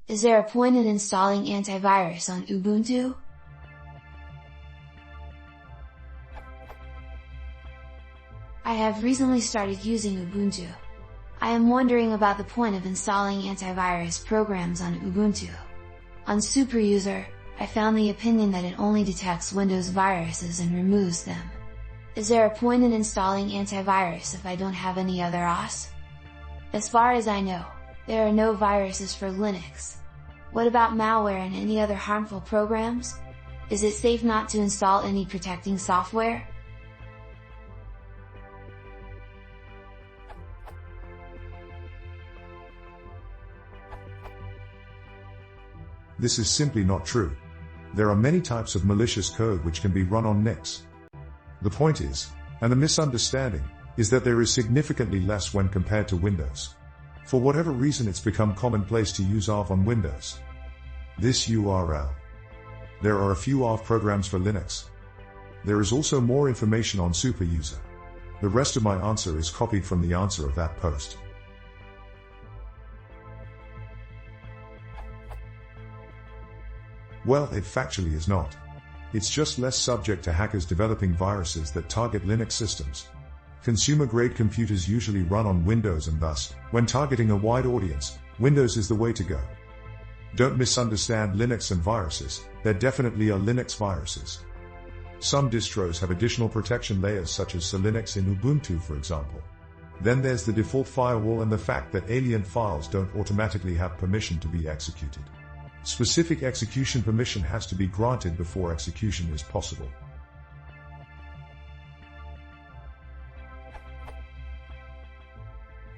Is there a point in installing antivirus on Ubuntu? I have recently started using Ubuntu. I am wondering about the point of installing antivirus programs on Ubuntu. On SuperUser, I found the opinion that it only detects Windows viruses and removes them. Is there a point in installing antivirus if I don't have any other OS? As far as I know, there are no viruses for Linux. What about malware and any other harmful programs? Is it safe not to install any protecting software? This is simply not true. There are many types of malicious code which can be run on Linux. The point is, and the misunderstanding, is that there is significantly less when compared to Windows. For whatever reason it's become commonplace to use ARV on Windows. This URL. There are a few ARV programs for Linux. There is also more information on SuperUser. The rest of my answer is copied from the answer of that post. Well, it factually is not. It's just less subject to hackers developing viruses that target Linux systems. Consumer-grade computers usually run on Windows and thus, when targeting a wide audience, Windows is the way to go. Don't misunderstand Linux and viruses, there definitely are Linux viruses. Some distros have additional protection layers such as Linux in Ubuntu for example. Then there's the default firewall and the fact that alien files don't automatically have permission to be executed. Specific execution permission has to be granted before execution is possible.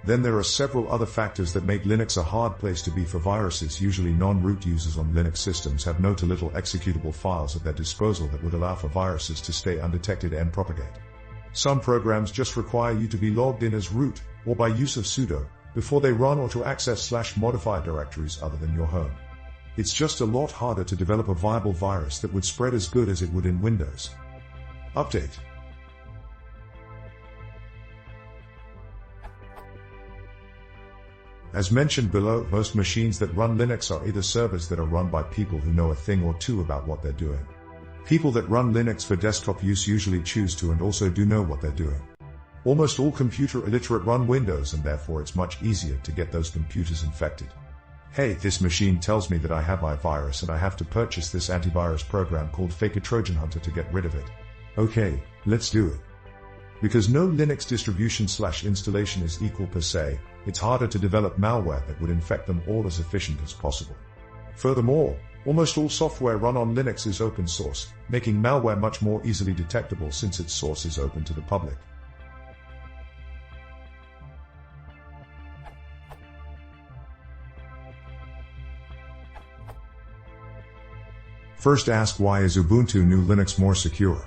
Then there are several other factors that make Linux a hard place to be for viruses. Usually non-root users on Linux systems have no to little executable files at their disposal that would allow for viruses to stay undetected and propagate. Some programs just require you to be logged in as root, or by use of sudo, before they run or to access /modify directories other than your home. It's just a lot harder to develop a viable virus that would spread as good as it would in Windows. Update. As mentioned below, most machines that run Linux are either servers that are run by people who know a thing or two about what they're doing. People that run Linux for desktop use usually choose to and also do know what they're doing. Almost all computer illiterate run Windows and therefore it's much easier to get those computers infected. Hey, this machine tells me that I have my virus and I have to purchase this antivirus program called Fake a Trojan Hunter to get rid of it. Okay, let's do it. Because no Linux distribution/installation is equal per se, it's harder to develop malware that would infect them all as efficient as possible. Furthermore, almost all software run on Linux is open source, making malware much more easily detectable since its source is open to the public. First ask, why is Ubuntu New Linux more secure?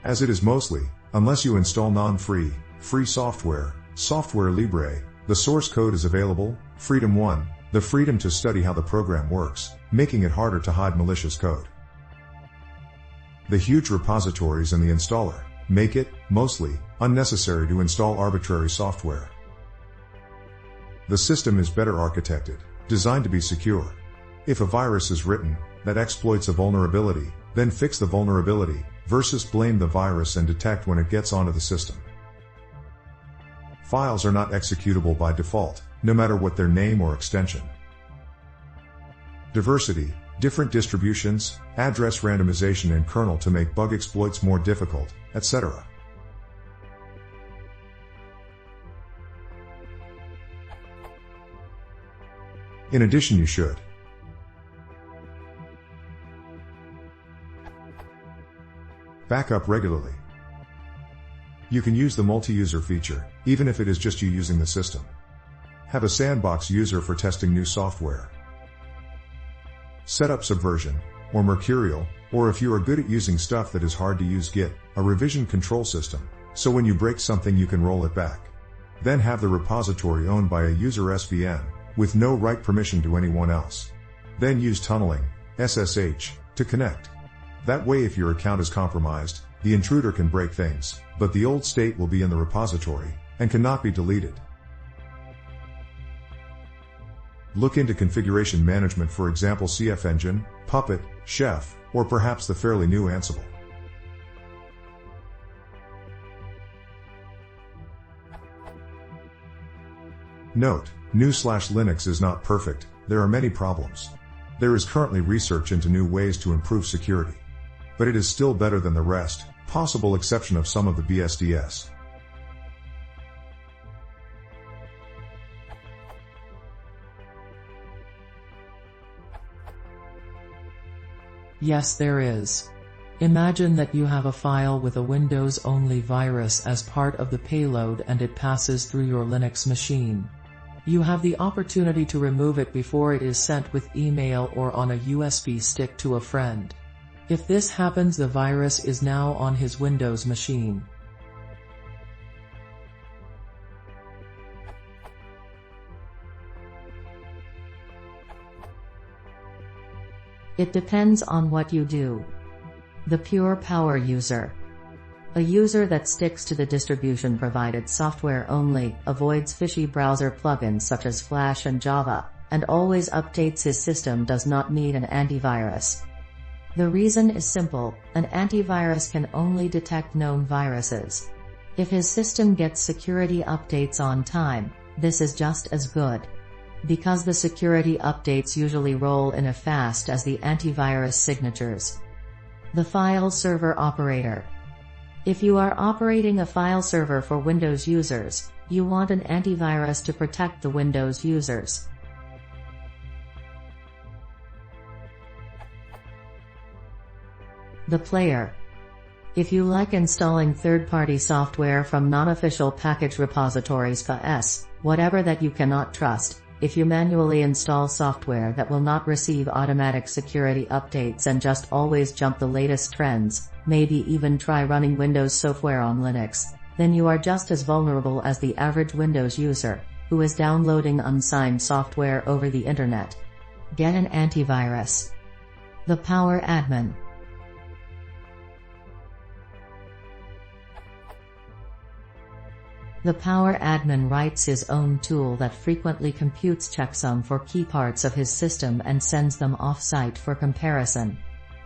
As it is mostly, unless you install non-free, free software, Software Libre, the source code is available, Freedom 1, the freedom to study how the program works, making it harder to hide malicious code. The huge repositories and the installer make it, mostly, unnecessary to install arbitrary software. The system is better architected, designed to be secure. If a virus is written that exploits a vulnerability, then fix the vulnerability, versus blame the virus and detect when it gets onto the system. Files are not executable by default, no matter what their name or extension. Diversity, different distributions, address randomization and kernel to make bug exploits more difficult, etc. In addition, you should backup regularly. You can use the multi-user feature, even if it is just you using the system. Have a sandbox user for testing new software. Set up Subversion, or Mercurial, or if you are good at using stuff that is hard to use, Git, a revision control system, so when you break something you can roll it back. Then have the repository owned by a user SVN, with no write permission to anyone else. Then use tunneling, SSH, to connect. That way if your account is compromised, the intruder can break things, but the old state will be in the repository, and cannot be deleted. Look into configuration management, for example CF Engine, Puppet, Chef, or perhaps the fairly new Ansible. Note: GNU/Linux is not perfect, there are many problems. There is currently research into new ways to improve security. But it is still better than the rest, possible exception of some of the BSDs. Yes, there is. Imagine that you have a file with a Windows-only virus as part of the payload and it passes through your Linux machine. You have the opportunity to remove it before it is sent with email or on a USB stick to a friend. If this happens, the virus is now on his Windows machine. It depends on what you do. The pure power user. A user that sticks to the distribution-provided software only, avoids fishy browser plugins such as Flash and Java, and always updates his system does not need an antivirus. The reason is simple: an antivirus can only detect known viruses. If his system gets security updates on time, this is just as good. Because the security updates usually roll in as fast as the antivirus signatures. The file server operator. If you are operating a file server for Windows users, you want an antivirus to protect the Windows users. The player. If you like installing third-party software from non-official package repositories whatever that you cannot trust, if you manually install software that will not receive automatic security updates and just always jump the latest trends, maybe even try running Windows software on Linux, then you are just as vulnerable as the average Windows user, who is downloading unsigned software over the internet. Get an antivirus. The Power Admin. The Power Admin writes his own tool that frequently computes checksum for key parts of his system and sends them off-site for comparison.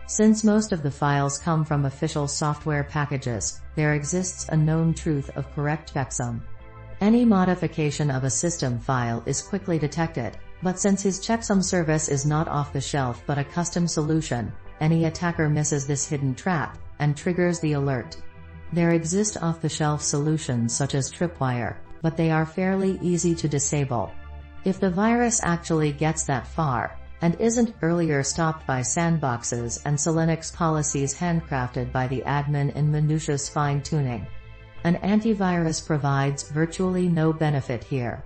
Since most of the files come from official software packages, there exists a known truth of correct checksum. Any modification of a system file is quickly detected, but since his checksum service is not off-the-shelf but a custom solution, any attacker misses this hidden trap, and triggers the alert. There exist off-the-shelf solutions such as Tripwire, but they are fairly easy to disable. If the virus actually gets that far, and isn't earlier stopped by sandboxes and Linux policies handcrafted by the admin in minutious fine-tuning, an antivirus provides virtually no benefit here.